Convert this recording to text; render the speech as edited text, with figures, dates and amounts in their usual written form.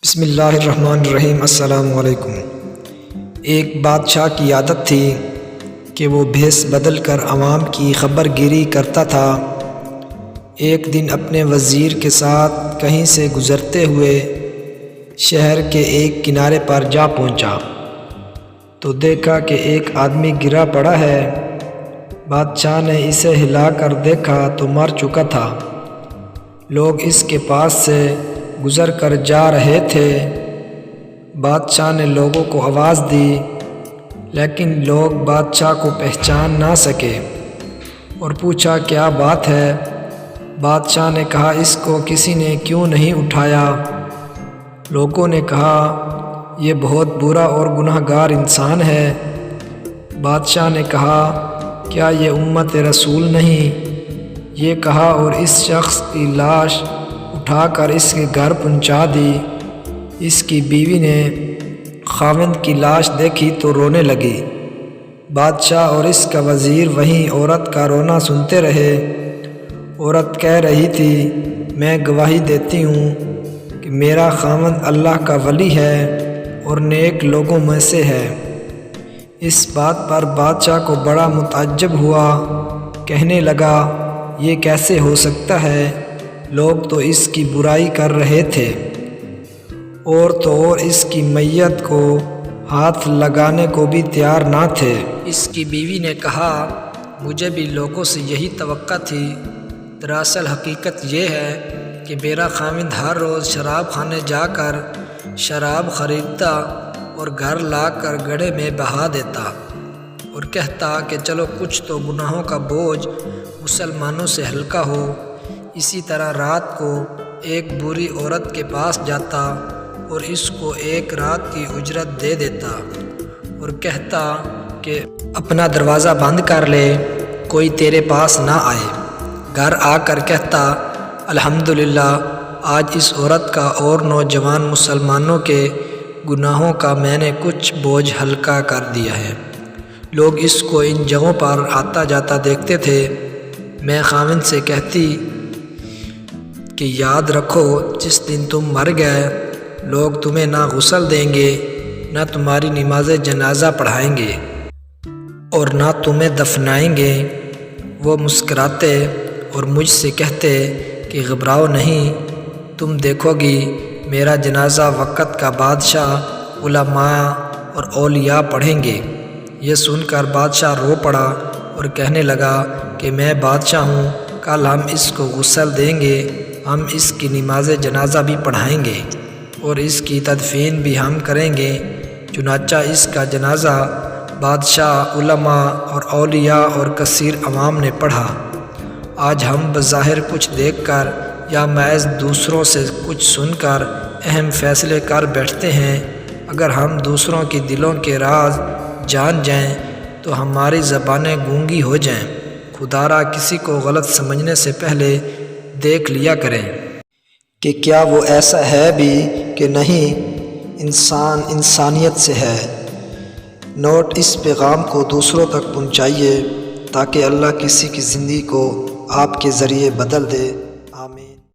بسم اللہ الرحمن الرحیم۔ السلام علیکم۔ ایک بادشاہ کی عادت تھی کہ وہ بھیس بدل کر عوام کی خبر گیری کرتا تھا۔ ایک دن اپنے وزیر کے ساتھ کہیں سے گزرتے ہوئے شہر کے ایک کنارے پر جا پہنچا تو دیکھا کہ ایک آدمی گرا پڑا ہے۔ بادشاہ نے اسے ہلا کر دیکھا تو مر چکا تھا۔ لوگ اس کے پاس سے گزر کر جا رہے تھے۔ بادشاہ نے لوگوں کو آواز دی، لیکن لوگ بادشاہ کو پہچان نہ سکے اور پوچھا کیا بات ہے۔ بادشاہ نے کہا اس کو کسی نے کیوں نہیں اٹھایا۔ لوگوں نے کہا یہ بہت برا اور گناہ گار انسان ہے۔ بادشاہ نے کہا کیا یہ امت رسول نہیں؟ یہ کہا اور اس شخص کی لاش اٹھا کر اس کے گھر پہنچا دی۔ اس کی بیوی نے خاوند کی لاش دیکھی تو رونے لگی۔ بادشاہ اور اس کا وزیر وہیں عورت کا رونا سنتے رہے۔ عورت کہہ رہی تھی میں گواہی دیتی ہوں کہ میرا خاوند اللہ کا ولی ہے اور نیک لوگوں میں سے ہے۔ اس بات پر بادشاہ کو بڑا متعجب ہوا، کہنے لگا یہ کیسے ہو سکتا ہے؟ لوگ تو اس کی برائی کر رہے تھے اور تو اور اس کی میت کو ہاتھ لگانے کو بھی تیار نہ تھے۔ اس کی بیوی نے کہا مجھے بھی لوگوں سے یہی توقع تھی۔ دراصل حقیقت یہ ہے کہ میرا خاوند ہر روز شراب خانے جا کر شراب خریدتا اور گھر لا کر گڑھے میں بہا دیتا اور کہتا کہ چلو کچھ تو گناہوں کا بوجھ مسلمانوں سے ہلکا ہو۔ اسی طرح رات کو ایک بری عورت کے پاس جاتا اور اس کو ایک رات کی اجرت دے دیتا اور کہتا کہ اپنا دروازہ بند کر لے، کوئی تیرے پاس نہ آئے۔ گھر آ کر کہتا الحمدللہ آج اس عورت کا اور نوجوان مسلمانوں کے گناہوں کا میں نے کچھ بوجھ ہلکا کر دیا ہے۔ لوگ اس کو ان جگہوں پر آتا جاتا دیکھتے تھے۔ میں خاوند سے کہتی کہ یاد رکھو جس دن تم مر گئے لوگ تمہیں نہ غسل دیں گے، نہ تمہاری نماز جنازہ پڑھائیں گے اور نہ تمہیں دفنائیں گے۔ وہ مسکراتے اور مجھ سے کہتے کہ گھبراؤ نہیں، تم دیکھو گی میرا جنازہ وقت کا بادشاہ، علماء اور اولیاء پڑھیں گے۔ یہ سن کر بادشاہ رو پڑا اور کہنے لگا کہ میں بادشاہ ہوں، کل ہم اس کو غسل دیں گے، ہم اس کی نماز جنازہ بھی پڑھائیں گے اور اس کی تدفین بھی ہم کریں گے۔ چنانچہ اس کا جنازہ بادشاہ، علماء اور اولیاء اور کثیر عوام نے پڑھا۔ آج ہم بظاہر کچھ دیکھ کر یا محض دوسروں سے کچھ سن کر اہم فیصلے کر بیٹھتے ہیں۔ اگر ہم دوسروں کے دلوں کے راز جان جائیں تو ہماری زبانیں گونگی ہو جائیں۔ خدا را کسی کو غلط سمجھنے سے پہلے دیکھ لیا کریں کہ کیا وہ ایسا ہے بھی کہ نہیں۔ انسان انسانیت سے ہے۔ نوٹ اس پیغام کو دوسروں تک پہنچائیے تاکہ اللہ کسی کی زندگی کو آپ کے ذریعے بدل دے۔